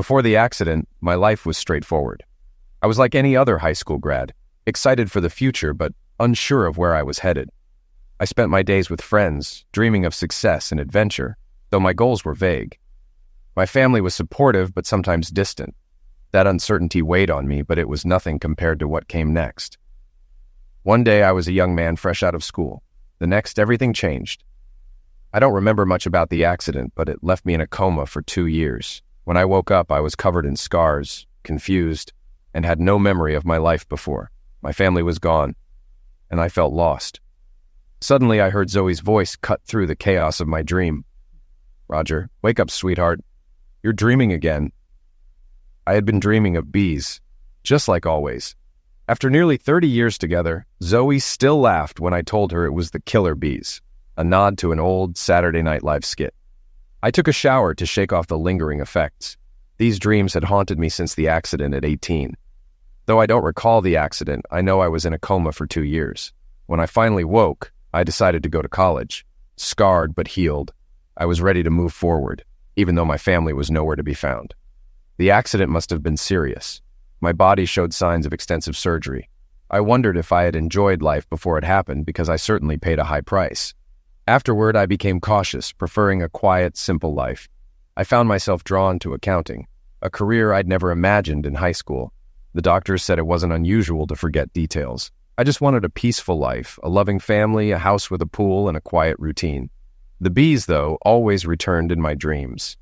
Before the accident, my life was straightforward. I was like any other high school grad, excited for the future but unsure of where I was headed. I spent my days with friends, dreaming of success and adventure, though my goals were vague. My family was supportive but sometimes distant. That uncertainty weighed on me, but it was nothing compared to what came next. One day I was a young man fresh out of school. The next, everything changed. I don't remember much about the accident, but it left me in a coma for 2 years. When I woke up, I was covered in scars, confused, and had no memory of my life before. My family was gone, and I felt lost. Suddenly, I heard Zoe's voice cut through the chaos of my dream. "Roger, wake up, sweetheart. You're dreaming again." I had been dreaming of bees, just like always. After nearly 30 years together, Zoe still laughed when I told her it was the killer bees, a nod to an old Saturday Night Live skit. I took a shower to shake off the lingering effects. These dreams had haunted me since the accident at 18. Though I don't recall the accident, I know I was in a coma for 2 years. When I finally woke, I decided to go to college. Scarred but healed, I was ready to move forward, even though my family was nowhere to be found. The accident must have been serious. My body showed signs of extensive surgery. I wondered if I had enjoyed life before it happened, because I certainly paid a high price. Afterward, I became cautious, preferring a quiet, simple life. I found myself drawn to accounting, a career I'd never imagined in high school. The doctors said it wasn't unusual to forget details. I just wanted a peaceful life, a loving family, a house with a pool, and a quiet routine. The bees, though, always returned in my dreams.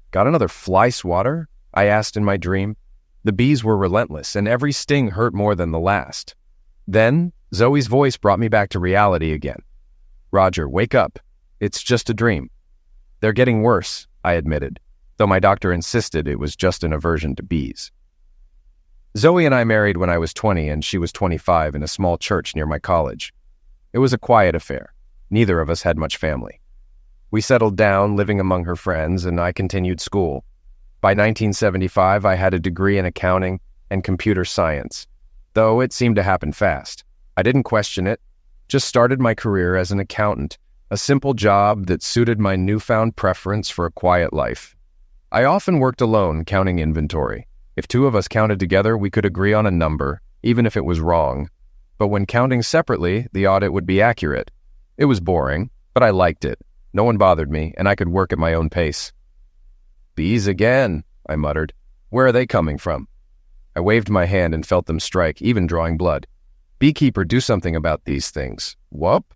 "Got another fly swatter?" I asked in my dream. The bees were relentless, and every sting hurt more than the last. Then, Zoe's voice brought me back to reality again. "Roger, wake up. It's just a dream." "They're getting worse," I admitted, though my doctor insisted it was just an aversion to bees. Zoe and I married when I was 20 and she was 25 in a small church near my college. It was a quiet affair. Neither of us had much family. We settled down, living among her friends, and I continued school. By 1975, I had a degree in accounting and computer science, though it seemed to happen fast. I didn't question it, just started my career as an accountant, a simple job that suited my newfound preference for a quiet life. I often worked alone, counting inventory. If 2 of us counted together, we could agree on a number, even if it was wrong. But when counting separately, the audit would be accurate. It was boring, but I liked it. No one bothered me, and I could work at my own pace. "Bees again," I muttered. "Where are they coming from?" I waved my hand and felt them strike, even drawing blood. "Beekeeper, do something about these things." "Whoop?"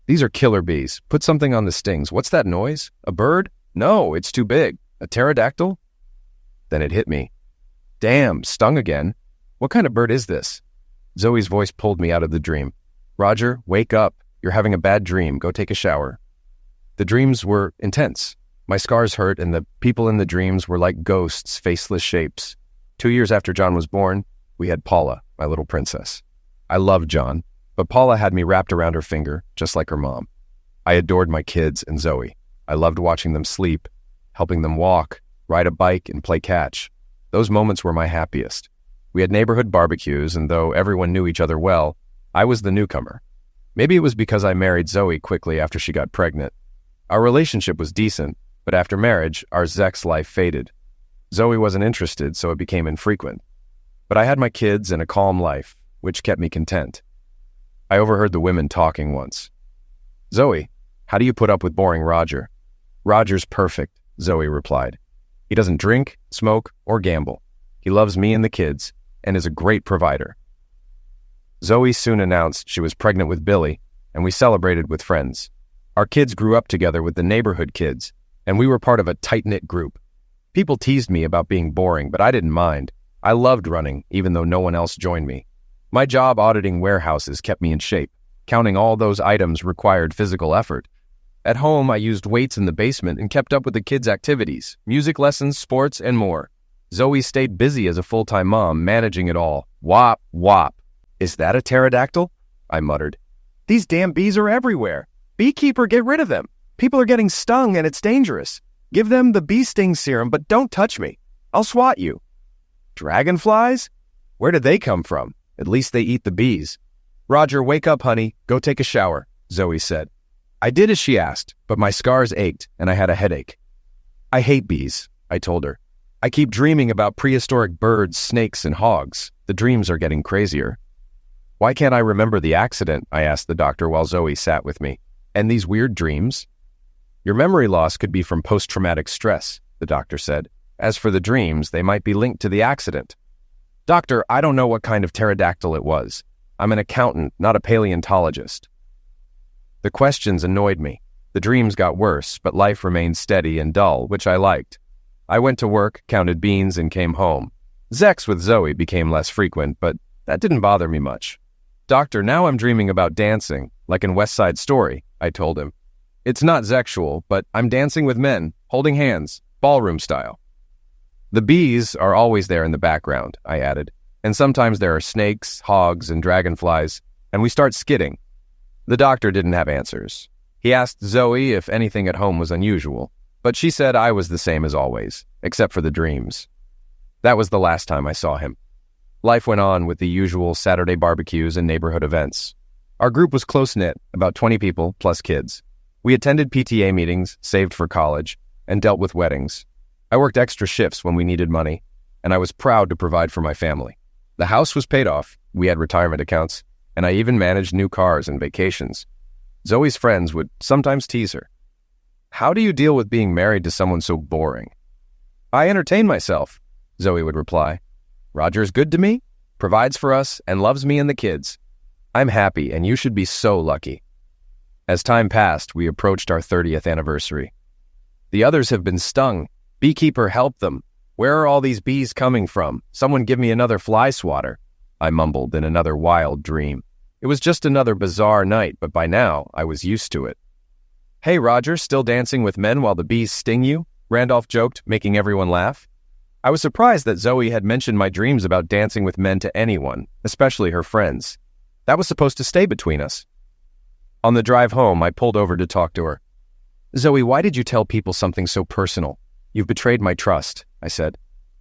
"These are killer bees. Put something on the stings." "What's that noise? A bird?" "No, it's too big." "A pterodactyl?" Then it hit me. "Damn, stung again. What kind of bird is this?" Zoe's voice pulled me out of the dream. "Roger, wake up. You're having a bad dream. Go take a shower." The dreams were intense. My scars hurt, and the people in the dreams were like ghosts, faceless shapes. 2 years after John was born, we had Paula, my little princess. I loved John, but Paula had me wrapped around her finger, just like her mom. I adored my kids and Zoe. I loved watching them sleep, helping them walk, ride a bike, and play catch. Those moments were my happiest. We had neighborhood barbecues, and though everyone knew each other well, I was the newcomer. Maybe it was because I married Zoe quickly after she got pregnant. Our relationship was decent, but after marriage, our sex life faded. Zoe wasn't interested, so it became infrequent. But I had my kids and a calm life, which kept me content. I overheard the women talking once. "Zoe, how do you put up with boring Roger?" "Roger's perfect," Zoe replied. "He doesn't drink, smoke, or gamble. He loves me and the kids, and is a great provider." Zoe soon announced she was pregnant with Billy, and we celebrated with friends. Our kids grew up together with the neighborhood kids, and we were part of a tight-knit group. People teased me about being boring, but I didn't mind. I loved running, even though no one else joined me. My job auditing warehouses kept me in shape. Counting all those items required physical effort. At home, I used weights in the basement and kept up with the kids' activities, music lessons, sports, and more. Zoe stayed busy as a full-time mom, managing it all. Whop, whop. "Is that a pterodactyl?" I muttered. "These damn bees are everywhere. Beekeeper, get rid of them. People are getting stung and it's dangerous. Give them the bee sting serum, but don't touch me. I'll swat you." "Dragonflies? Where did they come from? At least they eat the bees." "Roger, wake up, honey. Go take a shower," Zoe said. I did as she asked, but my scars ached and I had a headache. "I hate bees," I told her. I keep dreaming about prehistoric birds, snakes, and hogs. The dreams are getting crazier. Why can't I remember the accident? I asked the doctor while Zoe sat with me. And these weird dreams? Your memory loss could be from post-traumatic stress, the doctor said. As for the dreams, they might be linked to the accident. Doctor, I don't know what kind of pterodactyl it was. I'm an accountant, not a paleontologist. The questions annoyed me. The dreams got worse, but life remained steady and dull, which I liked. I went to work, counted beans, and came home. Sex with Zoe became less frequent, but that didn't bother me much. Doctor, now I'm dreaming about dancing, like in West Side Story, I told him. It's not sexual, but I'm dancing with men, holding hands, ballroom style. The bees are always there in the background, I added, and sometimes there are snakes, hogs, and dragonflies, and we start skidding. The doctor didn't have answers. He asked Zoe if anything at home was unusual, but she said I was the same as always, except for the dreams. That was the last time I saw him. Life went on with the usual Saturday barbecues and neighborhood events. Our group was close-knit, about 20 people plus kids. We attended PTA meetings, saved for college, and dealt with weddings. I worked extra shifts when we needed money, and I was proud to provide for my family. The house was paid off, we had retirement accounts, and I even managed new cars and vacations. Zoe's friends would sometimes tease her. How do you deal with being married to someone so boring? I entertain myself, Zoe would reply. Roger's good to me, provides for us, and loves me and the kids. I'm happy, and you should be so lucky. As time passed, we approached our 30th anniversary. The others have been stung. Beekeeper, help them. Where are all these bees coming from? Someone give me another fly swatter, I mumbled in another wild dream. It was just another bizarre night, but by now I was used to it. Hey, Roger, still dancing with men while the bees sting you? Randolph joked, making everyone laugh. I was surprised that Zoe had mentioned my dreams about dancing with men to anyone, especially her friends. That was supposed to stay between us. On the drive home, I pulled over to talk to her. Zoe, why did you tell people something so personal? You've betrayed my trust, I said.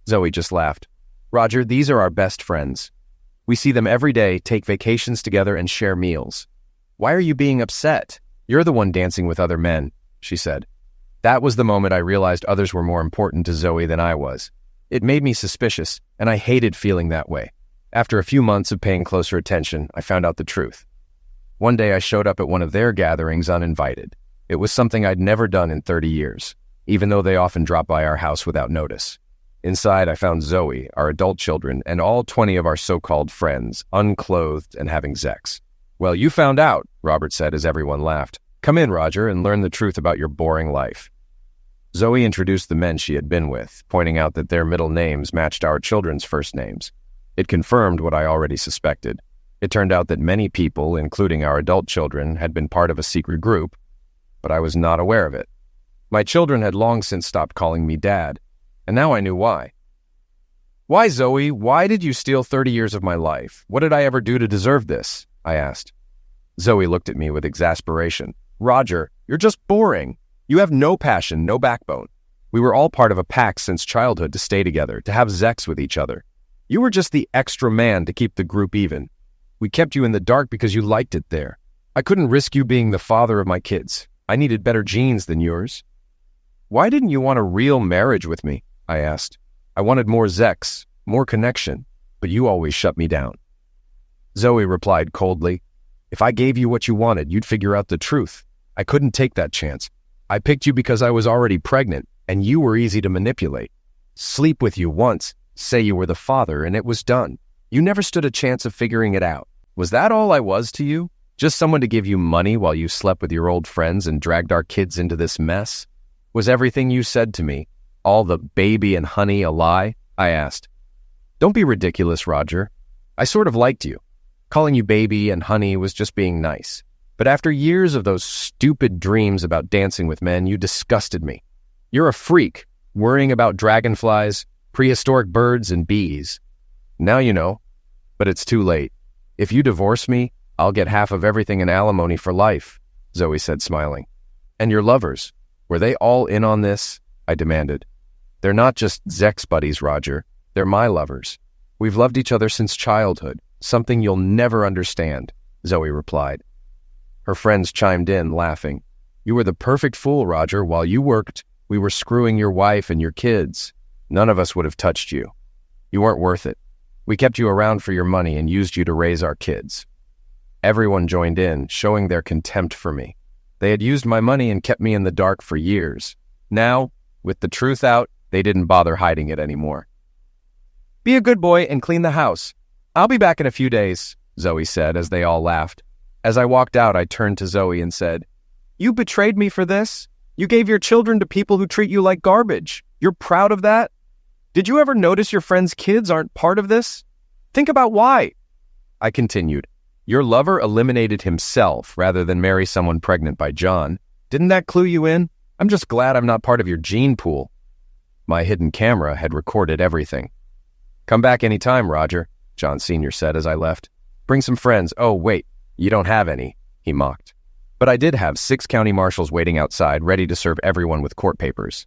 Zoe just laughed. Roger, these are our best friends. We see them every day, take vacations together, and share meals. Why are you being upset? You're the one dancing with other men, she said. That was the moment I realized others were more important to Zoe than I was. It made me suspicious, and I hated feeling that way. After a few months of paying closer attention, I found out the truth. One day I showed up at one of their gatherings uninvited. It was something I'd never done in 30 years, even though they often dropped by our house without notice. Inside, I found Zoe, our adult children, and all 20 of our so-called friends, unclothed and having sex. Well, you found out, Robert said as everyone laughed. Come in, Roger, and learn the truth about your boring life. Zoe introduced the men she had been with, pointing out that their middle names matched our children's first names. It confirmed what I already suspected. It turned out that many people, including our adult children, had been part of a secret group, but I was not aware of it. My children had long since stopped calling me Dad, and now I knew why. Why, Zoe? Why did you steal 30 years of my life? What did I ever do to deserve this? I asked. Zoe looked at me with exasperation. Roger, you're just boring. You have no passion, no backbone. We were all part of a pact since childhood to stay together, to have sex with each other. You were just the extra man to keep the group even. We kept you in the dark because you liked it there. I couldn't risk you being the father of my kids. I needed better genes than yours. Why didn't you want a real marriage with me? I asked. I wanted more sex, more connection, but you always shut me down. Zoe replied coldly, if I gave you what you wanted, you'd figure out the truth. I couldn't take that chance. I picked you because I was already pregnant, and you were easy to manipulate. Sleep with you once, say you were the father, and it was done. You never stood a chance of figuring it out. Was that all I was to you? Just someone to give you money while you slept with your old friends and dragged our kids into this mess? Was everything you said to me, all the baby and honey, a lie? I asked. Don't be ridiculous, Roger. I sort of liked you. Calling you baby and honey was just being nice. But after years of those stupid dreams about dancing with men, you disgusted me. You're a freak, worrying about dragonflies, prehistoric birds, and bees. Now you know, but it's too late. If you divorce me, I'll get half of everything in alimony for life, Zoe said, smiling. And your lovers, were they all in on this? I demanded. They're not just sex buddies, Roger. They're my lovers. We've loved each other since childhood, something you'll never understand, Zoe replied. Her friends chimed in, laughing. You were the perfect fool, Roger. While you worked, we were screwing your wife and your kids. None of us would have touched you. You weren't worth it. We kept you around for your money and used you to raise our kids." Everyone joined in, showing their contempt for me. They had used my money and kept me in the dark for years. Now, with the truth out, they didn't bother hiding it anymore. "Be a good boy and clean the house. I'll be back in a few days," Zoe said as they all laughed. As I walked out, I turned to Zoe and said, "You betrayed me for this. You gave your children to people who treat you like garbage. You're proud of that? Did you ever notice your friends' kids aren't part of this? Think about why." I continued, "Your lover eliminated himself rather than marry someone pregnant by John. Didn't that clue you in? I'm just glad I'm not part of your gene pool." My hidden camera had recorded everything. "Come back any time, Roger," John Sr. said as I left. "Bring some friends." "Oh, wait, you don't have any," he mocked. But I did have 6 county marshals waiting outside, ready to serve everyone with court papers.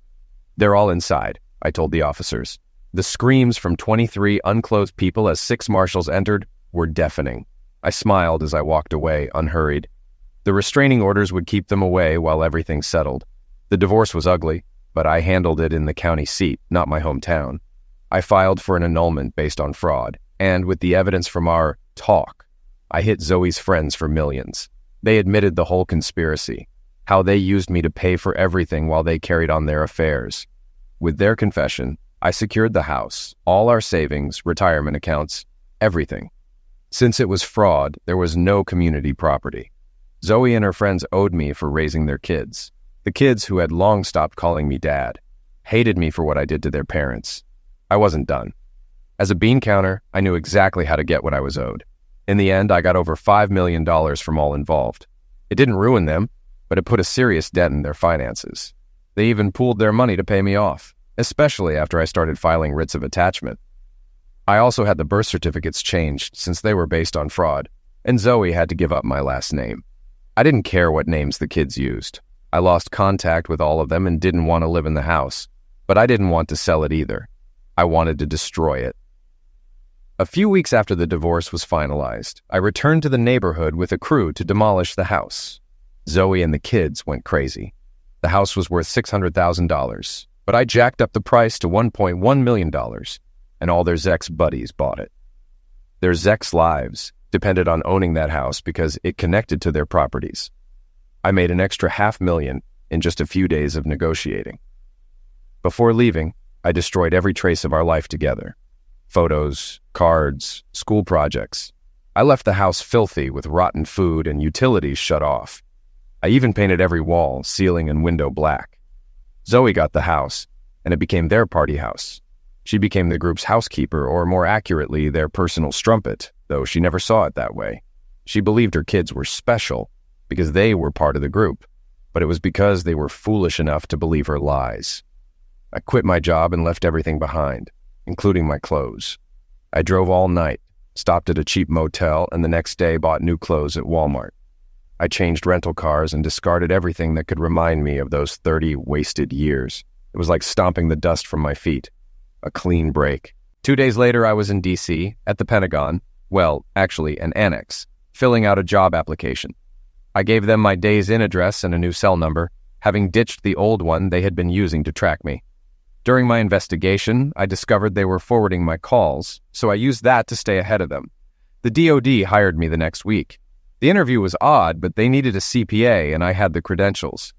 "They're all inside," I told the officers. The screams from 23 unclothed people as 6 marshals entered were deafening. I smiled as I walked away, unhurried. The restraining orders would keep them away while everything settled. The divorce was ugly, but I handled it in the county seat, not my hometown. I filed for an annulment based on fraud, and with the evidence from our talk, I hit Zoe's friends for millions. They admitted the whole conspiracy, how they used me to pay for everything while they carried on their affairs. With their confession, I secured the house, all our savings, retirement accounts, everything. Since it was fraud, there was no community property. Zoe and her friends owed me for raising their kids. The kids who had long stopped calling me dad, hated me for what I did to their parents. I wasn't done. As a bean counter, I knew exactly how to get what I was owed. In the end, I got over $5 million from all involved. It didn't ruin them, but it put a serious dent in their finances. They even pooled their money to pay me off, especially after I started filing writs of attachment. I also had the birth certificates changed since they were based on fraud, and Zoe had to give up my last name. I didn't care what names the kids used. I lost contact with all of them and didn't want to live in the house, but I didn't want to sell it either. I wanted to destroy it. A few weeks after the divorce was finalized, I returned to the neighborhood with a crew to demolish the house. Zoe and the kids went crazy. The house was worth $600,000, but I jacked up the price to $1.1 million, and all their Zex buddies bought it. Their Zex lives depended on owning that house because it connected to their properties. I made an extra $500,000 in just a few days of negotiating. Before leaving, I destroyed every trace of our life together. Photos, cards, school projects. I left the house filthy with rotten food and utilities shut off. I even painted every wall, ceiling, and window black. Zoe got the house, and it became their party house. She became the group's housekeeper, or more accurately, their personal strumpet, though she never saw it that way. She believed her kids were special because they were part of the group, but it was because they were foolish enough to believe her lies. I quit my job and left everything behind, including my clothes. I drove all night, stopped at a cheap motel, and the next day bought new clothes at Walmart. I changed rental cars and discarded everything that could remind me of those 30 wasted years. It was like stomping the dust from my feet. A clean break. 2 days later, I was in D.C., at the Pentagon, well, actually an annex, filling out a job application. I gave them my days in address and a new cell number, having ditched the old one they had been using to track me. During my investigation, I discovered they were forwarding my calls, so I used that to stay ahead of them. The DoD hired me the next week. The interview was odd, but they needed a CPA and I had the credentials.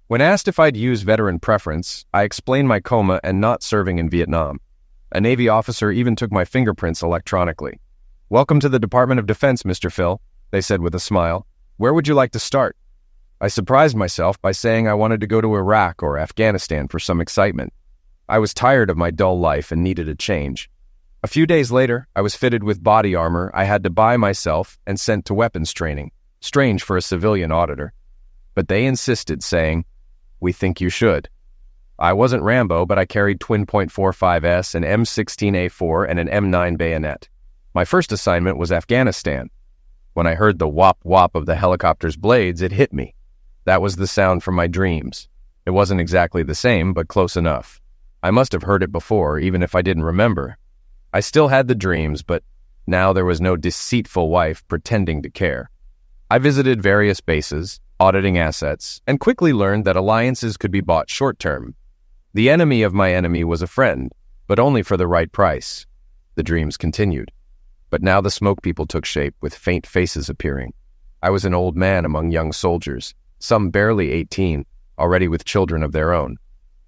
When asked if I'd use veteran preference, I explained my coma and not serving in Vietnam. A Navy officer even took my fingerprints electronically. "Welcome to the Department of Defense, Mr. Phil," they said with a smile. "Where would you like to start?" I surprised myself by saying I wanted to go to Iraq or Afghanistan for some excitement. I was tired of my dull life and needed a change. A few days later, I was fitted with body armor I had to buy myself and sent to weapons training. Strange for a civilian auditor. But they insisted, saying, "We think you should." I wasn't Rambo, but I carried twin .45s, an M16A4, and an M9 bayonet. My first assignment was Afghanistan. When I heard the whop-whop of the helicopter's blades, it hit me. That was the sound from my dreams. It wasn't exactly the same, but close enough. I must have heard it before, even if I didn't remember. I still had the dreams, but now there was no deceitful wife pretending to care. I visited various bases, auditing assets, and quickly learned that alliances could be bought short-term. The enemy of my enemy was a friend, but only for the right price. The dreams continued. But now the smoke people took shape, with faint faces appearing. I was an old man among young soldiers, some barely 18, already with children of their own.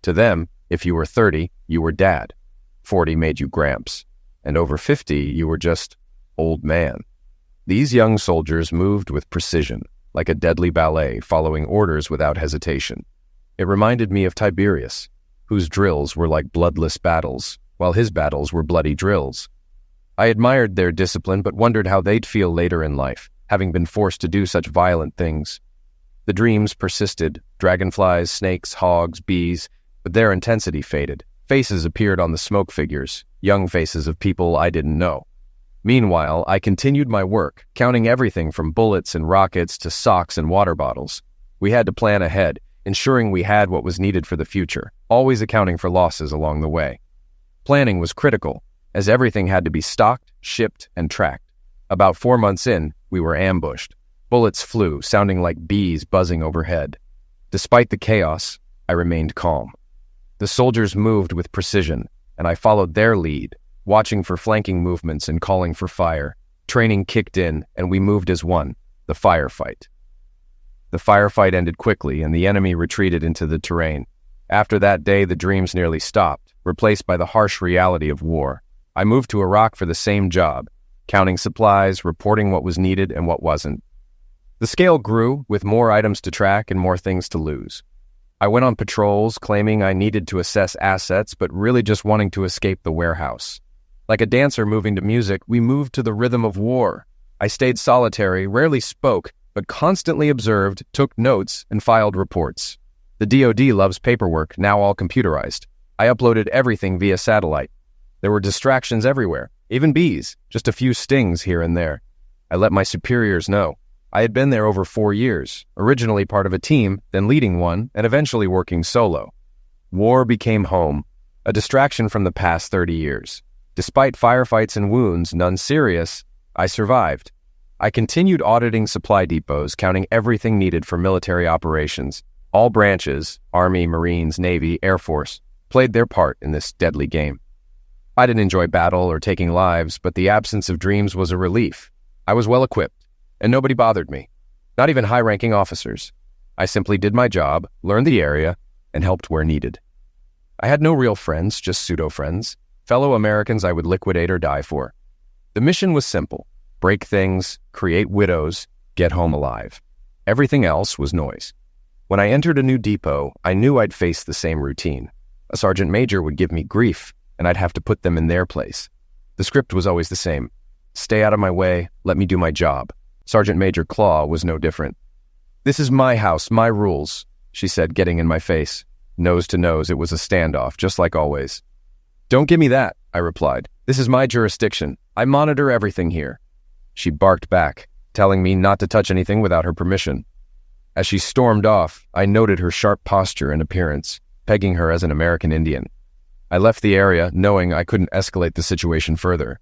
To them, if you were 30, you were dad. 40 made you gramps. And over 50, you were just old man. These young soldiers moved with precision, like a deadly ballet, following orders without hesitation. It reminded me of Tiberius, whose drills were like bloodless battles, while his battles were bloody drills. I admired their discipline, but wondered how they'd feel later in life, having been forced to do such violent things. The dreams persisted, dragonflies, snakes, hogs, bees, but their intensity faded. Faces appeared on the smoke figures, young faces of people I didn't know. Meanwhile, I continued my work, counting everything from bullets and rockets to socks and water bottles. We had to plan ahead, ensuring we had what was needed for the future, always accounting for losses along the way. Planning was critical, as everything had to be stocked, shipped, and tracked. About 4 months in, we were ambushed. Bullets flew, sounding like bees buzzing overhead. Despite the chaos, I remained calm. The soldiers moved with precision, and I followed their lead, watching for flanking movements and calling for fire. Training kicked in, and we moved as one, the firefight. The firefight ended quickly, and the enemy retreated into the terrain. After that day, the dreams nearly stopped, replaced by the harsh reality of war. I moved to Iraq for the same job, counting supplies, reporting what was needed and what wasn't. The scale grew, with more items to track and more things to lose. I went on patrols, claiming I needed to assess assets, but really just wanting to escape the warehouse. Like a dancer moving to music, we moved to the rhythm of war. I stayed solitary, rarely spoke, but constantly observed, took notes, and filed reports. The DoD loves paperwork, now all computerized. I uploaded everything via satellite. There were distractions everywhere, even bees, just a few stings here and there. I let my superiors know. I had been there over 4 years, originally part of a team, then leading one, and eventually working solo. War became home, a distraction from the past 30 years. Despite firefights and wounds, none serious, I survived. I continued auditing supply depots, counting everything needed for military operations. All branches, Army, Marines, Navy, Air Force, played their part in this deadly game. I didn't enjoy battle or taking lives, but the absence of dreams was a relief. I was well equipped, and nobody bothered me, not even high-ranking officers. I simply did my job, learned the area, and helped where needed. I had no real friends, just pseudo-friends, fellow Americans I would liquidate or die for. The mission was simple: break things, create widows, get home alive. Everything else was noise. When I entered a new depot, I knew I'd face the same routine. A sergeant major would give me grief, and I'd have to put them in their place. The script was always the same: stay out of my way, let me do my job. Sergeant Major Claw was no different. "This is my house, my rules," she said, getting in my face. Nose to nose, it was a standoff, just like always. "Don't give me that," I replied. "This is my jurisdiction. I monitor everything here." She barked back, telling me not to touch anything without her permission. As she stormed off, I noted her sharp posture and appearance, pegging her as an American Indian. I left the area, knowing I couldn't escalate the situation further.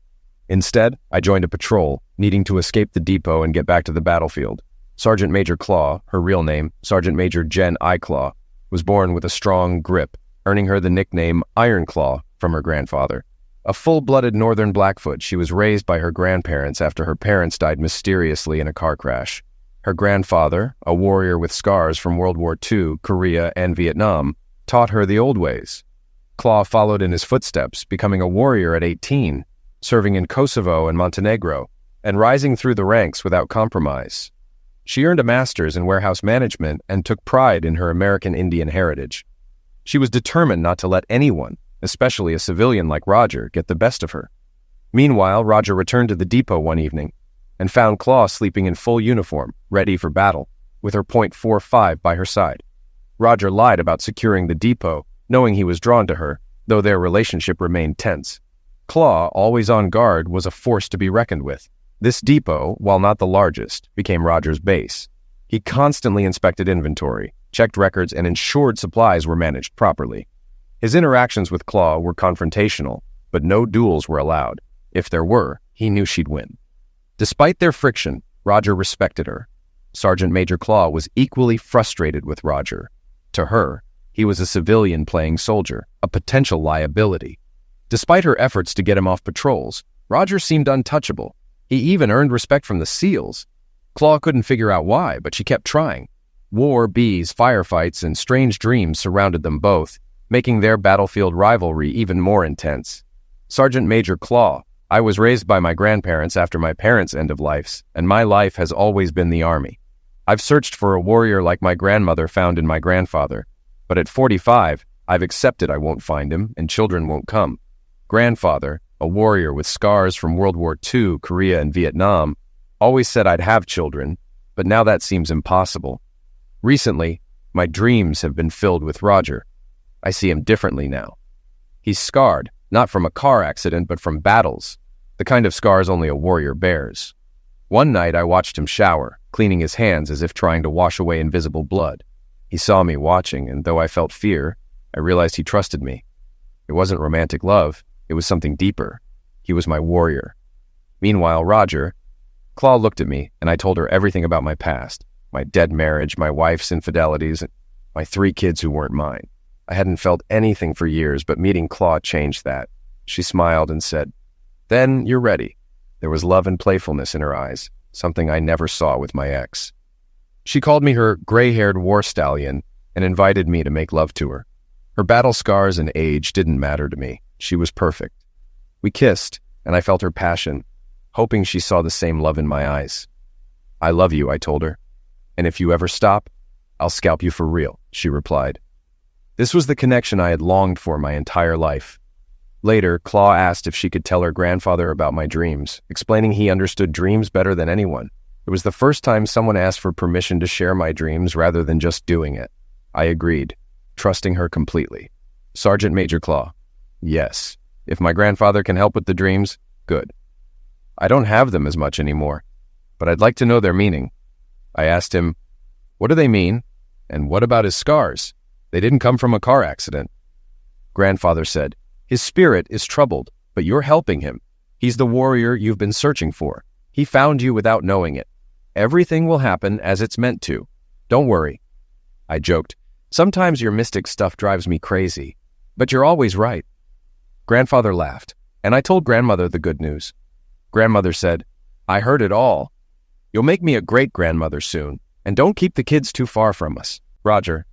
Instead, I joined a patrol, needing to escape the depot and get back to the battlefield. Sergeant Major Claw, her real name, Sergeant Major Jen Iclaw, was born with a strong grip, earning her the nickname Iron Claw from her grandfather. A full-blooded Northern Blackfoot, she was raised by her grandparents after her parents died mysteriously in a car crash. Her grandfather, a warrior with scars from World War II, Korea, and Vietnam, taught her the old ways. Claw followed in his footsteps, becoming a warrior at 18, serving in Kosovo and Montenegro, and rising through the ranks without compromise. She earned a master's in warehouse management and took pride in her American Indian heritage. She was determined not to let anyone, especially a civilian like Roger, get the best of her. Meanwhile, Roger returned to the depot one evening and found Claw sleeping in full uniform, ready for battle, with her .45 by her side. Roger lied about securing the depot, knowing he was drawn to her, though their relationship remained tense. Claw, always on guard, was a force to be reckoned with. This depot, while not the largest, became Roger's base. He constantly inspected inventory, checked records, and ensured supplies were managed properly. His interactions with Claw were confrontational, but no duels were allowed. If there were, he knew she'd win. Despite their friction, Roger respected her. Sergeant Major Claw was equally frustrated with Roger. To her, he was a civilian playing soldier, a potential liability. Despite her efforts to get him off patrols, Roger seemed untouchable. He even earned respect from the SEALs. Claw couldn't figure out why, but she kept trying. War, bees, firefights, and strange dreams surrounded them both, making their battlefield rivalry even more intense. Sergeant Major Claw, I was raised by my grandparents after my parents' end of lives, and my life has always been the Army. I've searched for a warrior like my grandmother found in my grandfather, but at 45, I've accepted I won't find him and children won't come. Grandfather, a warrior with scars from World War II, Korea, and Vietnam, always said I'd have children, but now that seems impossible. Recently, my dreams have been filled with Roger. I see him differently now. He's scarred, not from a car accident, but from battles, the kind of scars only a warrior bears. One night I watched him shower, cleaning his hands as if trying to wash away invisible blood. He saw me watching, and though I felt fear, I realized he trusted me. It wasn't romantic love, it was something deeper. He was my warrior. Meanwhile, Roger, Claw looked at me, and I told her everything about my past, my dead marriage, my wife's infidelities, and my 3 kids who weren't mine. I hadn't felt anything for years, but meeting Claw changed that. She smiled and said, "Then you're ready." There was love and playfulness in her eyes, something I never saw with my ex. She called me her gray-haired war stallion and invited me to make love to her. Her battle scars and age didn't matter to me. She was perfect. We kissed, and I felt her passion, hoping she saw the same love in my eyes. "I love you," I told her. "And if you ever stop, I'll scalp you for real," she replied. This was the connection I had longed for my entire life. Later, Claw asked if she could tell her grandfather about my dreams, explaining he understood dreams better than anyone. It was the first time someone asked for permission to share my dreams rather than just doing it. I agreed, trusting her completely. Sergeant Major Claw, yes. If my grandfather can help with the dreams, good. I don't have them as much anymore, but I'd like to know their meaning. I asked him, "What do they mean? And what about his scars? They didn't come from a car accident." Grandfather said, "His spirit is troubled, but you're helping him. He's the warrior you've been searching for. He found you without knowing it. Everything will happen as it's meant to. Don't worry." I joked, "Sometimes your mystic stuff drives me crazy, but you're always right." Grandfather laughed, and I told grandmother the good news. Grandmother said, "I heard it all. You'll make me a great-grandmother soon, and don't keep the kids too far from us. Roger."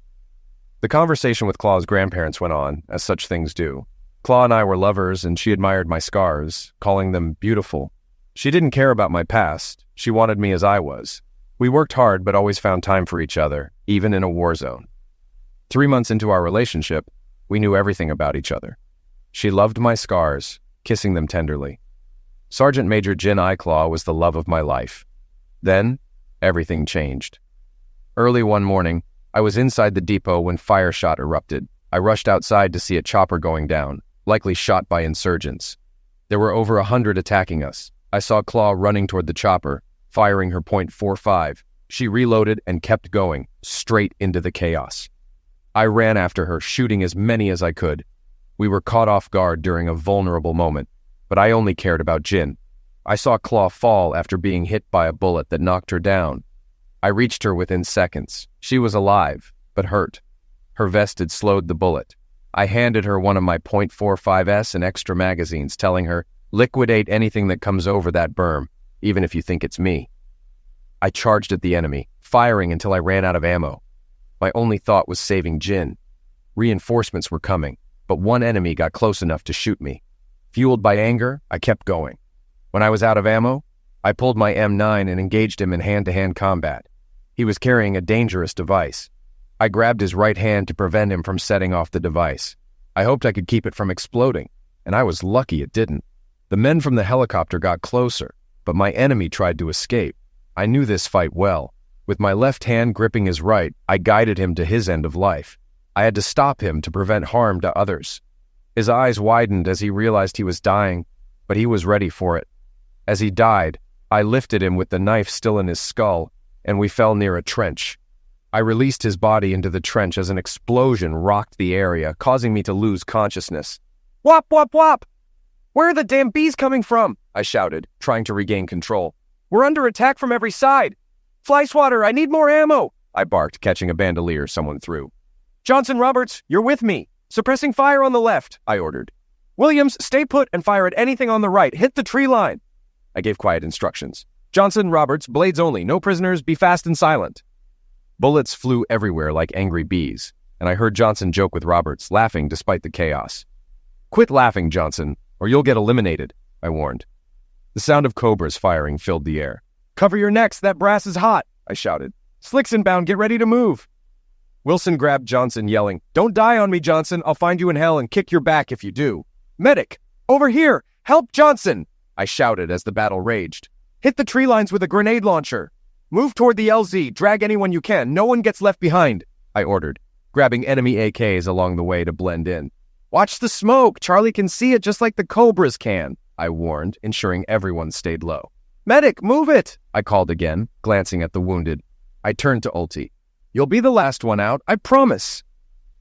The conversation with Claw's grandparents went on, as such things do. Claw and I were lovers, and she admired my scars, calling them beautiful. She didn't care about my past. She wanted me as I was. We worked hard, but always found time for each other, even in a war zone. 3 months into our relationship, we knew everything about each other. She loved my scars, kissing them tenderly. Sergeant Major Jin I. Claw was the love of my life. Then, everything changed. Early one morning, I was inside the depot when fire shot erupted. I rushed outside to see a chopper going down, likely shot by insurgents. There were over 100 attacking us. I saw Claw running toward the chopper, firing her .45. She reloaded and kept going, straight into the chaos. I ran after her, shooting as many as I could. We were caught off guard during a vulnerable moment, but I only cared about Jin. I saw Claw fall after being hit by a bullet that knocked her down. I reached her within seconds. She was alive, but hurt. Her vest had slowed the bullet. I handed her one of my .45s and extra magazines, telling her, "Liquidate anything that comes over that berm, even if you think it's me." I charged at the enemy, firing until I ran out of ammo. My only thought was saving Jin. Reinforcements were coming, but one enemy got close enough to shoot me. Fueled by anger, I kept going. When I was out of ammo, I pulled my M9 and engaged him in hand-to-hand combat. He was carrying a dangerous device. I grabbed his right hand to prevent him from setting off the device. I hoped I could keep it from exploding, and I was lucky it didn't. The men from the helicopter got closer, but my enemy tried to escape. I knew this fight well. With my left hand gripping his right, I guided him to his end of life. I had to stop him to prevent harm to others. His eyes widened as he realized he was dying, but he was ready for it. As he died, I lifted him with the knife still in his skull, and we fell near a trench. I released his body into the trench as an explosion rocked the area, causing me to lose consciousness. "Whop, whop, whop! Where are the damn bees coming from?" I shouted, trying to regain control. "We're under attack from every side! Fly swatter, I need more ammo!" I barked, catching a bandolier someone threw. "Johnson Roberts, you're with me! Suppressing fire on the left!" I ordered. Williams, stay put and fire at anything on the right. Hit the tree line. I gave quiet instructions. Johnson, Roberts, blades only. No prisoners. Be fast and silent. Bullets flew everywhere like angry bees, and I heard Johnson joke with Roberts, laughing despite the chaos. Quit laughing, Johnson, or you'll get eliminated, I warned. The sound of cobras firing filled the air. Cover your necks, that brass is hot, I shouted. Slicks inbound, get ready to move. Wilson grabbed Johnson, yelling, Don't die on me, Johnson. I'll find you in hell and kick your back if you do. Medic, over here, help Johnson, I shouted as the battle raged. Hit the tree lines with a grenade launcher. Move toward the LZ, drag anyone you can. No one gets left behind, I ordered, grabbing enemy AKs along the way to blend in. Watch the smoke. Charlie can see it just like the cobras can, I warned, ensuring everyone stayed low. Medic, move it, I called again, glancing at the wounded. I turned to Ulti. You'll be the last one out, I promise.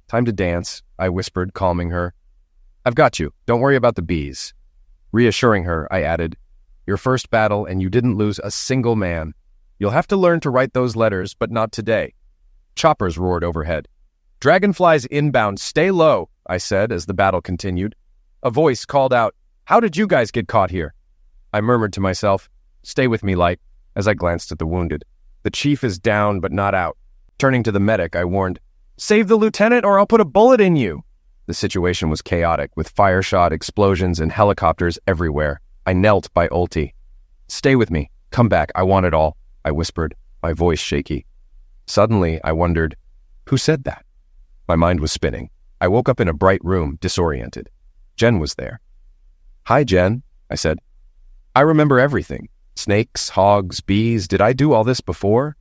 Time to dance, I whispered, calming her. I've got you. Don't worry about the bees. Reassuring her, I added, Your first battle and you didn't lose a single man. You'll have to learn to write those letters, but not today. Choppers roared overhead. Dragonflies inbound, stay low, I said as the battle continued. A voice called out, How did you guys get caught here? I murmured to myself, Stay with me, Light, as I glanced at the wounded. The chief is down but not out. Turning to the medic, I warned, Save the lieutenant or I'll put a bullet in you. The situation was chaotic, with fire shot, explosions, and helicopters everywhere. I knelt by Ulti. Stay with me. Come back. I want it all, I whispered, my voice shaky. Suddenly, I wondered, who said that? My mind was spinning. I woke up in a bright room, disoriented. Jen was there. Hi, Jen, I said. I remember everything. Snakes, hogs, bees. Did I do all this before?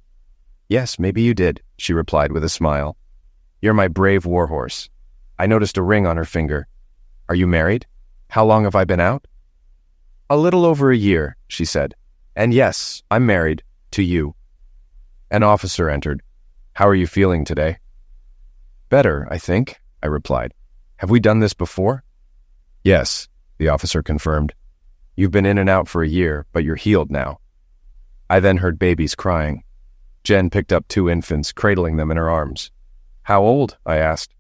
Yes, maybe you did, she replied with a smile. You're my brave warhorse. I noticed a ring on her finger. Are you married? How long have I been out? A little over a year, she said. And yes, I'm married. To you. An officer entered. How are you feeling today? Better, I think, I replied. Have we done this before? Yes, the officer confirmed. You've been in and out for a year, but you're healed now. I then heard babies crying. Jen picked up 2 infants, cradling them in her arms. How old? I asked.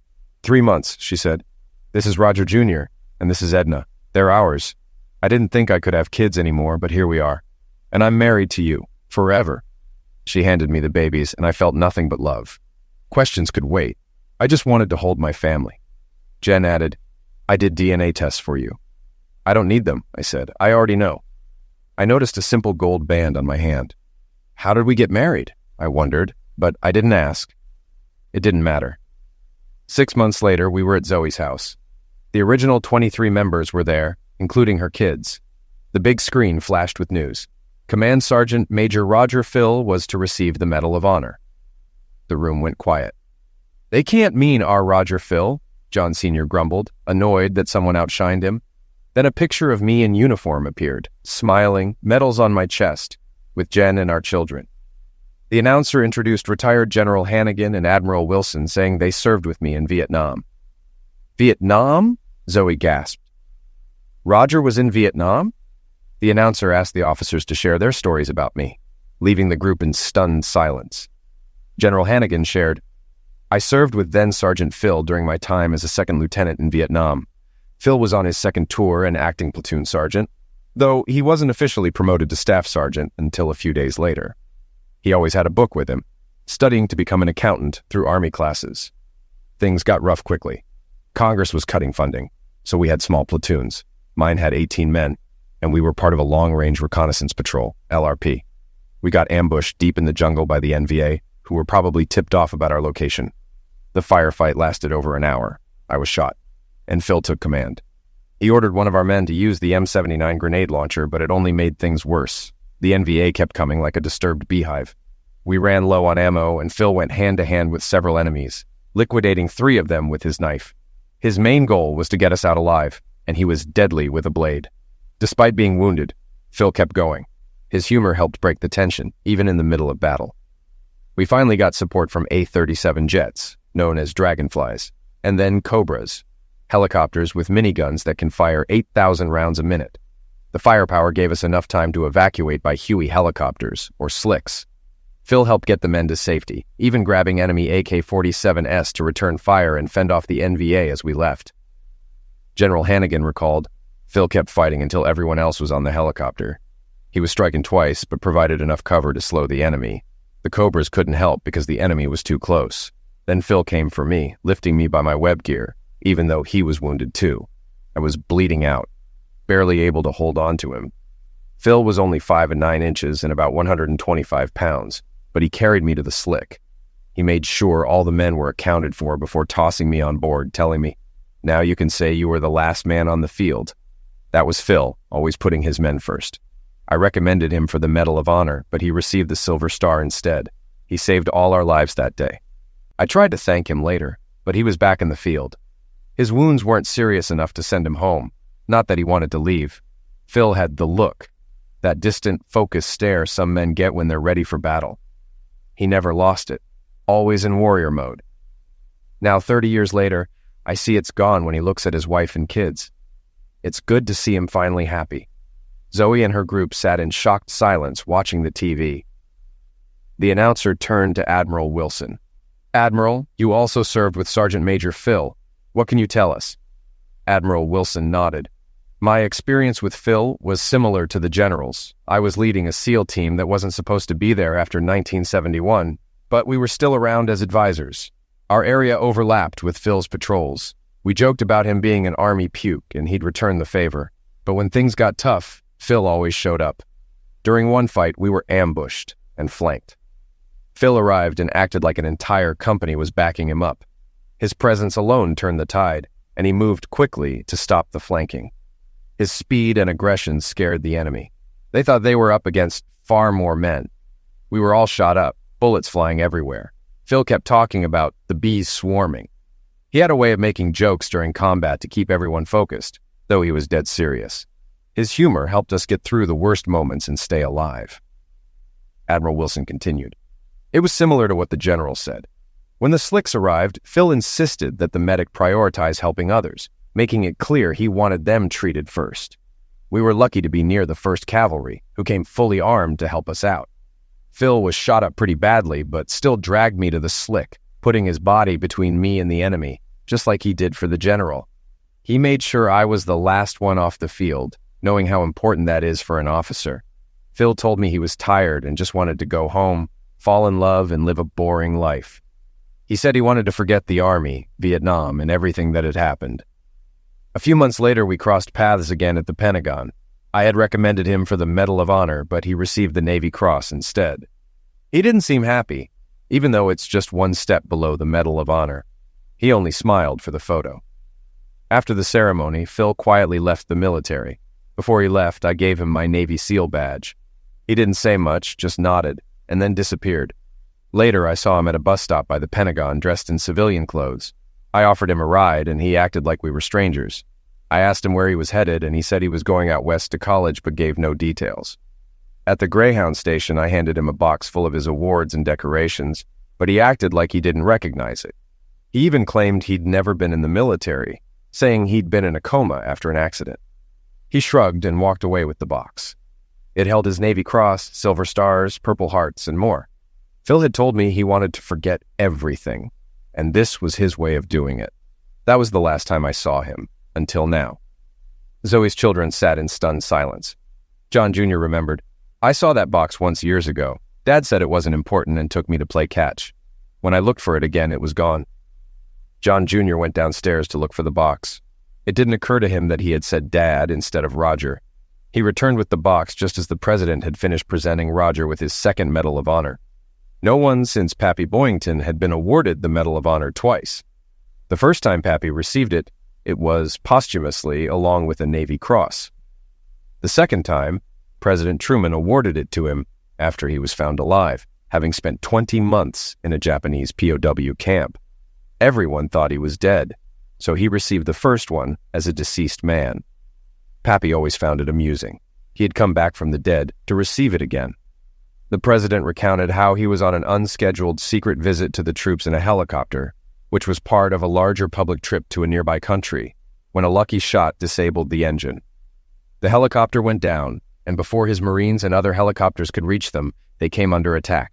3 months, she said. This is Roger Jr., and this is Edna. They're ours. I didn't think I could have kids anymore, but here we are. And I'm married to you, forever. She handed me the babies, and I felt nothing but love. Questions could wait. I just wanted to hold my family. Jen added, I did DNA tests for you. I don't need them, I said. I already know. I noticed a simple gold band on my hand. How did we get married? I wondered, but I didn't ask. It didn't matter. 6 months later, we were at Zoe's house. The original 23 members were there, including her kids. The big screen flashed with news. Command Sergeant Major Roger Phil was to receive the Medal of Honor. The room went quiet. They can't mean our Roger Phil, John Sr. grumbled, annoyed that someone outshined him. Then a picture of me in uniform appeared, smiling, medals on my chest, with Jen and our children. The announcer introduced retired General Hannigan and Admiral Wilson, saying they served with me in Vietnam. Vietnam? Zoe gasped. Roger was in Vietnam? The announcer asked the officers to share their stories about me, leaving the group in stunned silence. General Hannigan shared, I served with then Sergeant Phil during my time as a second lieutenant in Vietnam. Phil was on his second tour and acting platoon sergeant, though he wasn't officially promoted to staff sergeant until a few days later. He always had a book with him, studying to become an accountant through Army classes. Things got rough quickly. Congress was cutting funding, so we had small platoons. Mine had 18 men, and we were part of a long-range reconnaissance patrol, LRP. We got ambushed deep in the jungle by the NVA, who were probably tipped off about our location. The firefight lasted over an hour. I was shot, and Phil took command. He ordered one of our men to use the M79 grenade launcher, but it only made things worse. The NVA kept coming like a disturbed beehive. We ran low on ammo, and Phil went hand-to-hand with several enemies, liquidating 3 of them with his knife. His main goal was to get us out alive, and he was deadly with a blade. Despite being wounded, Phil kept going. His humor helped break the tension, even in the middle of battle. We finally got support from A-37 jets, known as Dragonflies, and then Cobras, helicopters with miniguns that can fire 8,000 rounds a minute. The firepower gave us enough time to evacuate by Huey helicopters, or Slicks. Phil helped get the men to safety, even grabbing enemy AK-47S to return fire and fend off the NVA as we left. General Hannigan recalled, Phil kept fighting until everyone else was on the helicopter. He was striking twice, but provided enough cover to slow the enemy. The Cobras couldn't help because the enemy was too close. Then Phil came for me, lifting me by my web gear, even though he was wounded too. I was bleeding out, barely able to hold on to him. Phil was only 5 9 inches and about 125 pounds, but he carried me to the slick. He made sure all the men were accounted for before tossing me on board, telling me, "Now you can say you were the last man on the field." That was Phil, always putting his men first. I recommended him for the Medal of Honor, but he received the Silver Star instead. He saved all our lives that day. I tried to thank him later, but he was back in the field. His wounds weren't serious enough to send him home, not that he wanted to leave. Phil had the look, that distant, focused stare some men get when they're ready for battle. He never lost it, always in warrior mode. Now, 30 years later, I see it's gone when he looks at his wife and kids. It's good to see him finally happy. Zoe and her group sat in shocked silence watching the TV. The announcer turned to Admiral Wilson. "Admiral, you also served with Sergeant Major Phil. What can you tell us?" Admiral Wilson nodded. "My experience with Phil was similar to the general's. I was leading a SEAL team that wasn't supposed to be there after 1971, but we were still around as advisors. Our area overlapped with Phil's patrols. We joked about him being an Army puke and he'd return the favor. But when things got tough, Phil always showed up. During one fight, we were ambushed and flanked. Phil arrived and acted like an entire company was backing him up. His presence alone turned the tide, and he moved quickly to stop the flanking. His speed and aggression scared the enemy. They thought they were up against far more men. We were all shot up, bullets flying everywhere. Phil kept talking about the bees swarming. He had a way of making jokes during combat to keep everyone focused, though he was dead serious. His humor helped us get through the worst moments and stay alive." Admiral Wilson continued. "It was similar to what the general said. When the slicks arrived, Phil insisted that the medic prioritize helping others, making it clear he wanted them treated first. We were lucky to be near the 1st Cavalry, who came fully armed to help us out. Phil was shot up pretty badly, but still dragged me to the slick, putting his body between me and the enemy, just like he did for the general. He made sure I was the last one off the field, knowing how important that is for an officer. Phil told me he was tired and just wanted to go home, fall in love, and live a boring life. He said he wanted to forget the Army, Vietnam, and everything that had happened. A few months later, we crossed paths again at the Pentagon. I had recommended him for the Medal of Honor, but he received the Navy Cross instead. He didn't seem happy, even though it's just one step below the Medal of Honor. He only smiled for the photo. After the ceremony, Phil quietly left the military. Before he left, I gave him my Navy SEAL badge. He didn't say much, just nodded, and then disappeared. Later, I saw him at a bus stop by the Pentagon dressed in civilian clothes. I offered him a ride, and he acted like we were strangers. I asked him where he was headed, and he said he was going out west to college but gave no details. At the Greyhound station, I handed him a box full of his awards and decorations, but he acted like he didn't recognize it. He even claimed he'd never been in the military, saying he'd been in a coma after an accident. He shrugged and walked away with the box. It held his Navy Cross, Silver Stars, Purple Hearts, and more. Phil had told me he wanted to forget everything, and this was his way of doing it. That was the last time I saw him, until now. Zoe's children sat in stunned silence. John Jr. remembered, "I saw that box once years ago. Dad said it wasn't important and took me to play catch. When I looked for it again, it was gone." John Jr. went downstairs to look for the box. It didn't occur to him that he had said Dad instead of Roger. He returned with the box just as the president had finished presenting Roger with his 2nd Medal of Honor. No one since Pappy Boyington had been awarded the Medal of Honor twice. The first time Pappy received it, it was posthumously along with a Navy Cross. The second time, President Truman awarded it to him after he was found alive, having spent 20 months in a Japanese POW camp. Everyone thought he was dead, so he received the first one as a deceased man. Pappy always found it amusing. He had come back from the dead to receive it again. The president recounted how he was on an unscheduled secret visit to the troops in a helicopter, which was part of a larger public trip to a nearby country, when a lucky shot disabled the engine. The helicopter went down, and before his Marines and other helicopters could reach them, they came under attack.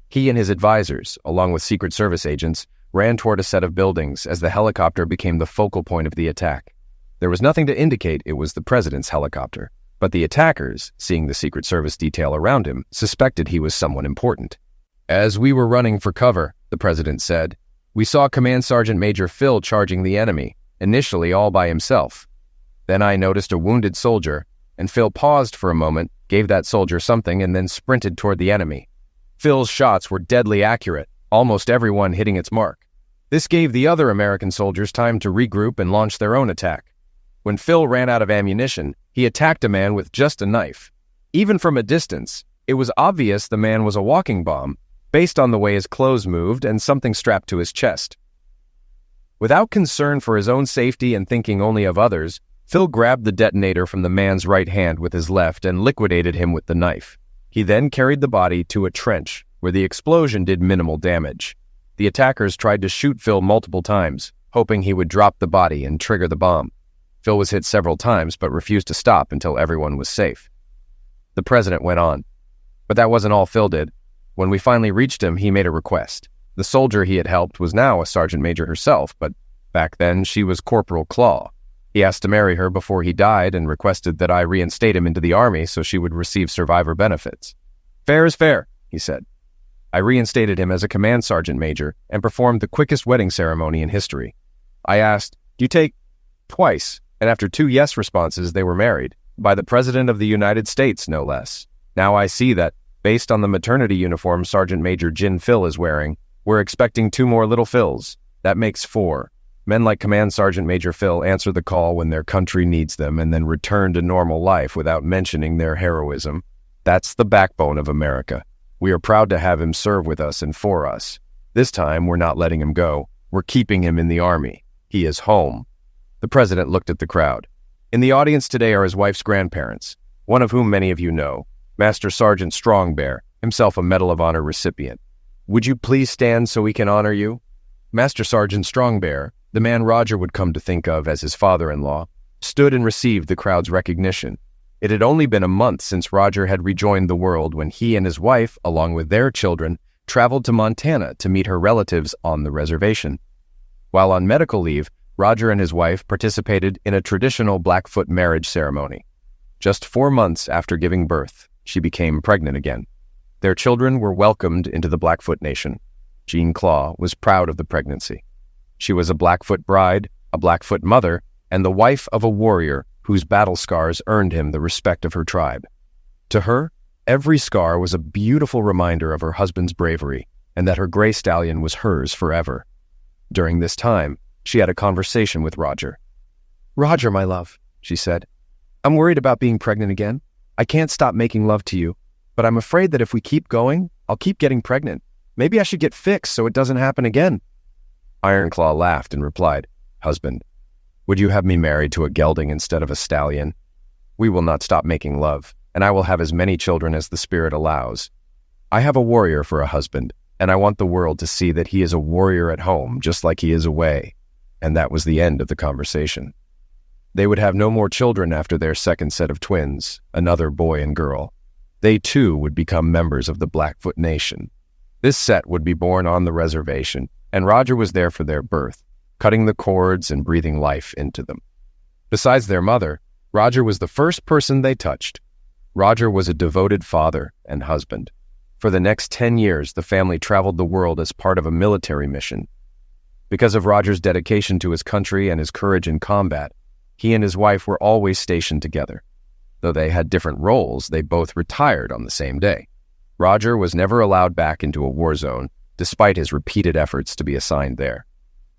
He and his advisors, along with Secret Service agents, ran toward a set of buildings as the helicopter became the focal point of the attack. There was nothing to indicate it was the president's helicopter, but the attackers, seeing the Secret Service detail around him, suspected he was someone important. As we were running for cover, the president said, we saw Command Sergeant Major Phil charging the enemy, initially all by himself. Then I noticed a wounded soldier, and Phil paused for a moment, gave that soldier something, and then sprinted toward the enemy. Phil's shots were deadly accurate, almost everyone hitting its mark. This gave the other American soldiers time to regroup and launch their own attack. When Phil ran out of ammunition, he attacked a man with just a knife. Even from a distance, it was obvious the man was a walking bomb, based on the way his clothes moved and something strapped to his chest. Without concern for his own safety and thinking only of others, Phil grabbed the detonator from the man's right hand with his left and liquidated him with the knife. He then carried the body to a trench, where the explosion did minimal damage. The attackers tried to shoot Phil multiple times, hoping he would drop the body and trigger the bomb. Phil was hit several times but refused to stop until everyone was safe. The president went on. But that wasn't all Phil did. When we finally reached him, he made a request. The soldier he had helped was now a sergeant major herself, but back then she was Corporal Claw. He asked to marry her before he died and requested that I reinstate him into the Army so she would receive survivor benefits. Fair is fair, he said. I reinstated him as a command sergeant major and performed the quickest wedding ceremony in history. I asked, "Do you take?" Twice, and after 2 yes responses, they were married, by the President of the United States, no less. Now I see that, based on the maternity uniform Sergeant Major Jin Phil is wearing, we're expecting 2 more little Phils. That makes 4. Men like Command Sergeant Major Phil answer the call when their country needs them and then return to normal life without mentioning their heroism. That's the backbone of America. We are proud to have him serve with us and for us. This time, we're not letting him go. We're keeping him in the Army. He is home. The president looked at the crowd. In the audience today are his wife's grandparents, one of whom many of you know, Master Sergeant Strongbear, himself a Medal of Honor recipient. Would you please stand so we can honor you? Master Sergeant Strongbear, the man Roger would come to think of as his father-in-law, stood and received the crowd's recognition. It had only been a month since Roger had rejoined the world when he and his wife, along with their children, traveled to Montana to meet her relatives on the reservation. While on medical leave, Roger and his wife participated in a traditional Blackfoot marriage ceremony. Just 4 months after giving birth, she became pregnant again. Their children were welcomed into the Blackfoot Nation. Jean Claw was proud of the pregnancy. She was a Blackfoot bride, a Blackfoot mother, and the wife of a warrior whose battle scars earned him the respect of her tribe. To her, every scar was a beautiful reminder of her husband's bravery and that her gray stallion was hers forever. During this time, she had a conversation with Roger. "Roger, my love," she said, "I'm worried about being pregnant again. I can't stop making love to you, but I'm afraid that if we keep going, I'll keep getting pregnant. Maybe I should get fixed so it doesn't happen again." Ironclaw laughed and replied, "Husband, would you have me married to a gelding instead of a stallion? We will not stop making love, and I will have as many children as the spirit allows. I have a warrior for a husband, and I want the world to see that he is a warrior at home just like he is away." And that was the end of the conversation. They would have no more children after their second set of twins, another boy and girl. They too would become members of the Blackfoot Nation. This set would be born on the reservation, and Roger was there for their birth, cutting the cords and breathing life into them. Besides their mother, Roger was the first person they touched. Roger was a devoted father and husband. For the next 10 years, the family traveled the world as part of a military mission. Because of Roger's dedication to his country and his courage in combat, he and his wife were always stationed together. Though they had different roles, they both retired on the same day. Roger was never allowed back into a war zone, despite his repeated efforts to be assigned there.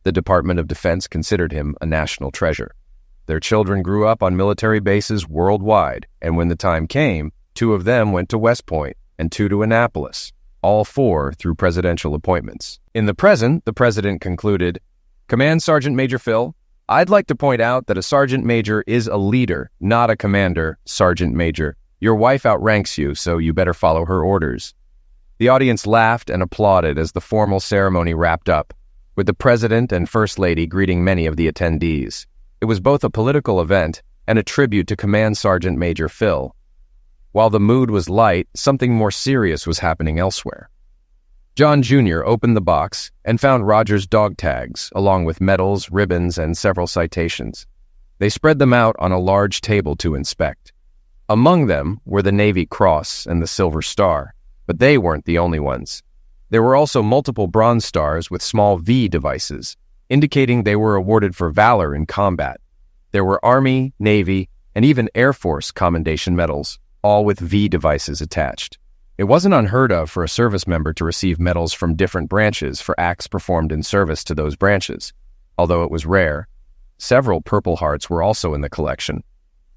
The Department of Defense considered him a national treasure. Their children grew up on military bases worldwide, and when the time came, 2 of them went to West Point and 2 to Annapolis, all 4 through presidential appointments. In the present, the president concluded, "Command Sergeant Major Phil, I'd like to point out that a sergeant major is a leader, not a commander, Sergeant Major. Your wife outranks you, so you better follow her orders." The audience laughed and applauded as the formal ceremony wrapped up, with the president and first lady greeting many of the attendees. It was both a political event and a tribute to Command Sergeant Major Phil. While the mood was light, something more serious was happening elsewhere. John Jr. opened the box and found Roger's dog tags, along with medals, ribbons, and several citations. They spread them out on a large table to inspect. Among them were the Navy Cross and the Silver Star, but they weren't the only ones. There were also multiple Bronze Stars with small V devices, indicating they were awarded for valor in combat. There were Army, Navy, and even Air Force commendation medals, all with V devices attached. It wasn't unheard of for a service member to receive medals from different branches for acts performed in service to those branches. Although it was rare, several Purple Hearts were also in the collection.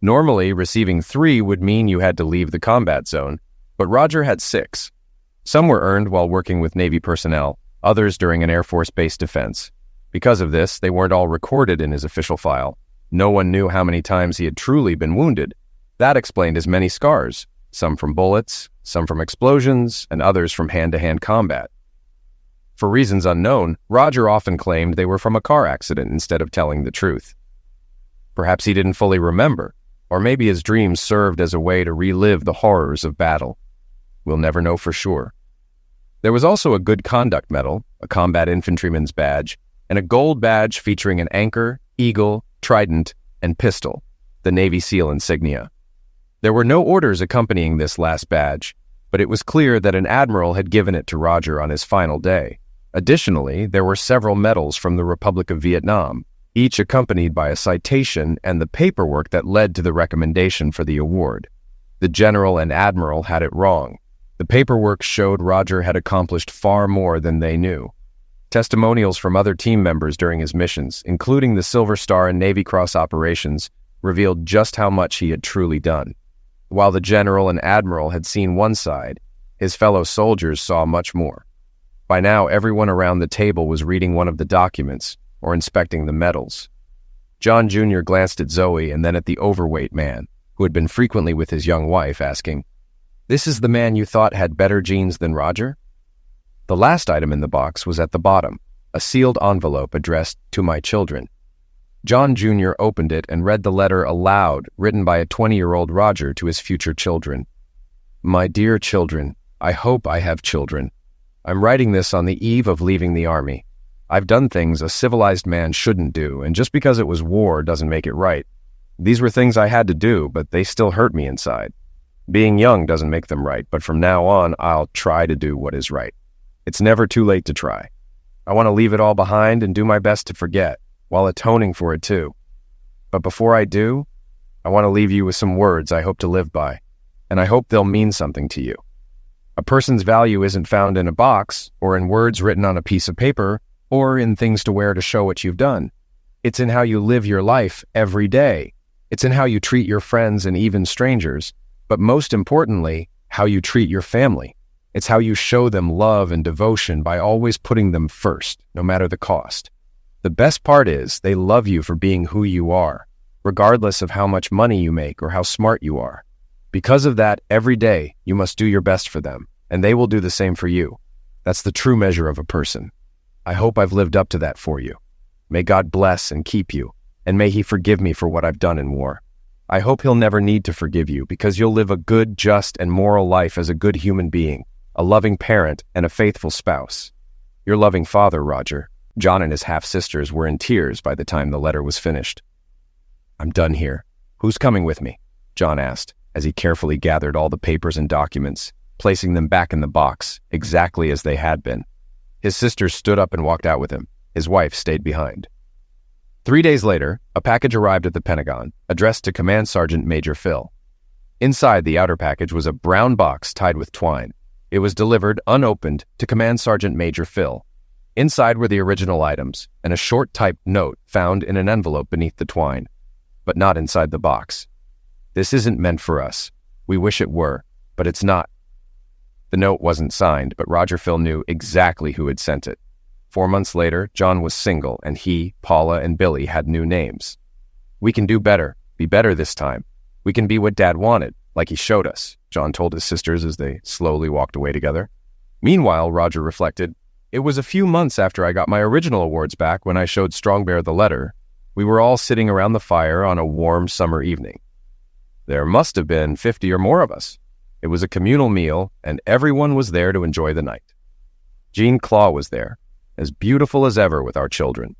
Normally, receiving 3 would mean you had to leave the combat zone, but Roger had 6. Some were earned while working with Navy personnel, others during an Air Force base defense. Because of this, they weren't all recorded in his official file. No one knew how many times he had truly been wounded. That explained his many scars, some from bullets, some from explosions, and others from hand-to-hand combat. For reasons unknown, Roger often claimed they were from a car accident instead of telling the truth. Perhaps he didn't fully remember, or maybe his dreams served as a way to relive the horrors of battle. We'll never know for sure. There was also a Good Conduct Medal, a combat infantryman's badge, and a gold badge featuring an anchor, eagle, trident, and pistol, the Navy SEAL insignia. There were no orders accompanying this last badge, but it was clear that an admiral had given it to Roger on his final day. Additionally, there were several medals from the Republic of Vietnam, each accompanied by a citation and the paperwork that led to the recommendation for the award. The general and admiral had it wrong. The paperwork showed Roger had accomplished far more than they knew. Testimonials from other team members during his missions, including the Silver Star and Navy Cross operations, revealed just how much he had truly done. While the general and admiral had seen one side, his fellow soldiers saw much more. By now, everyone around the table was reading one of the documents or inspecting the medals. John Jr. glanced at Zoe and then at the overweight man, who had been frequently with his young wife, asking, "This is the man you thought had better genes than Roger?" The last item in the box was at the bottom, a sealed envelope addressed to my children. John Jr. opened it and read the letter aloud, written by a 20-year-old Roger to his future children. "My dear children, I hope I have children. I'm writing this on the eve of leaving the Army. I've done things a civilized man shouldn't do, and just because it was war doesn't make it right. These were things I had to do, but they still hurt me inside. Being young doesn't make them right, but from now on, I'll try to do what is right. It's never too late to try. I want to leave it all behind and do my best to forget, while atoning for it too. But before I do, I want to leave you with some words I hope to live by, and I hope they'll mean something to you. A person's value isn't found in a box, or in words written on a piece of paper, or in things to wear to show what you've done. It's in how you live your life every day. It's in how you treat your friends and even strangers, but most importantly, how you treat your family. It's how you show them love and devotion by always putting them first, no matter the cost. The best part is they love you for being who you are, regardless of how much money you make or how smart you are. Because of that, every day you must do your best for them, and they will do the same for you. That's the true measure of a person. I hope I've lived up to that for you. May God bless and keep you, and may He forgive me for what I've done in war. I hope He'll never need to forgive you because you'll live a good, just, and moral life as a good human being, a loving parent, and a faithful spouse. Your loving father, Roger." John and his half-sisters were in tears by the time the letter was finished. "I'm done here. Who's coming with me?" John asked, as he carefully gathered all the papers and documents, placing them back in the box, exactly as they had been. His sisters stood up and walked out with him. His wife stayed behind. 3 days later, a package arrived at the Pentagon, addressed to Command Sergeant Major Phil. Inside the outer package was a brown box tied with twine. It was delivered, unopened, to Command Sergeant Major Phil. Inside were the original items, and a short typed note found in an envelope beneath the twine, but not inside the box. "This isn't meant for us. We wish it were, but it's not." The note wasn't signed, but Roger Phil knew exactly who had sent it. 4 months later, John was single, and he, Paula, and Billy had new names. "We can do better, be better this time. We can be what Dad wanted, like he showed us," John told his sisters as they slowly walked away together. Meanwhile, Roger reflected, "It was a few months after I got my original awards back when I showed Strongbear the letter. We were all sitting around the fire on a warm summer evening. There must have been 50 or more of us. It was a communal meal, and everyone was there to enjoy the night. Jean Claw was there, as beautiful as ever with our children.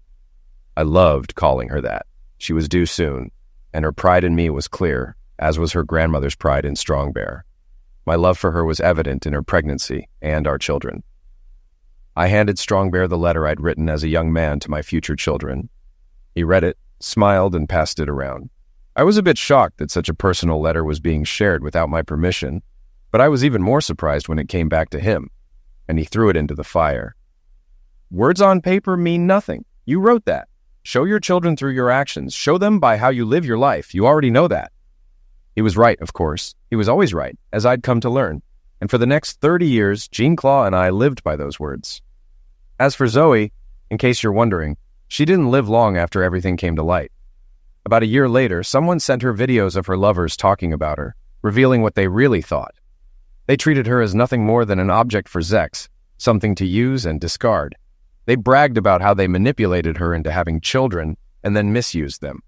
I loved calling her that. She was due soon, and her pride in me was clear, as was her grandmother's pride in Strong Bear. My love for her was evident in her pregnancy and our children. I handed Strong Bear the letter I'd written as a young man to my future children. He read it, smiled, and passed it around. I was a bit shocked that such a personal letter was being shared without my permission, but I was even more surprised when it came back to him, and he threw it into the fire. Words on paper mean nothing. You wrote that. Show your children through your actions. Show them by how you live your life. You already know that. He was right, of course. He was always right, as I'd come to learn. And for the next 30 years, Jean Claw and I lived by those words. As for Zoe, in case you're wondering, she didn't live long after everything came to light. About a year later, someone sent her videos of her lovers talking about her, revealing what they really thought. They treated her as nothing more than an object for Zex, something to use and discard. They bragged about how they manipulated her into having children and then misused them.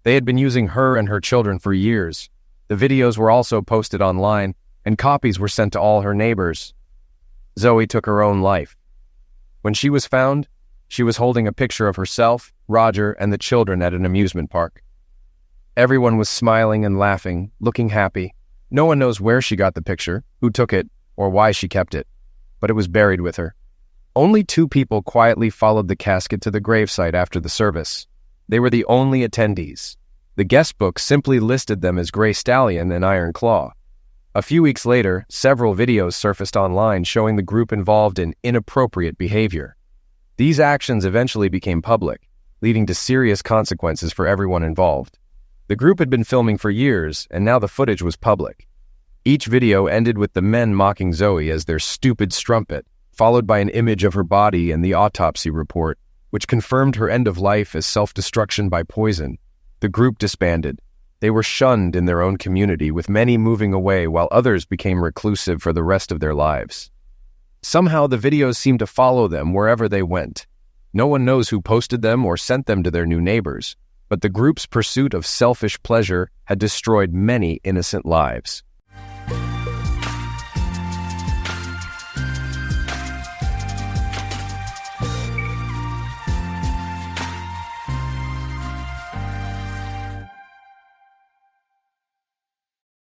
They had been using her and her children for years. The videos were also posted online, and copies were sent to all her neighbors. Zoe took her own life. When she was found, she was holding a picture of herself, Roger, and the children at an amusement park. Everyone was smiling and laughing, looking happy. No one knows where she got the picture, who took it, or why she kept it, but it was buried with her. Only 2 people quietly followed the casket to the gravesite after the service. They were the only attendees. The guest book simply listed them as Gray Stallion and Iron Claw. A few weeks later, several videos surfaced online showing the group involved in inappropriate behavior. These actions eventually became public, leading to serious consequences for everyone involved. The group had been filming for years, and now the footage was public. Each video ended with the men mocking Zoe as their stupid strumpet, followed by an image of her body and the autopsy report, which confirmed her end of life as self-destruction by poison. The group disbanded. They were shunned in their own community, with many moving away while others became reclusive for the rest of their lives. Somehow the videos seemed to follow them wherever they went. No one knows who posted them or sent them to their new neighbors, but the group's pursuit of selfish pleasure had destroyed many innocent lives.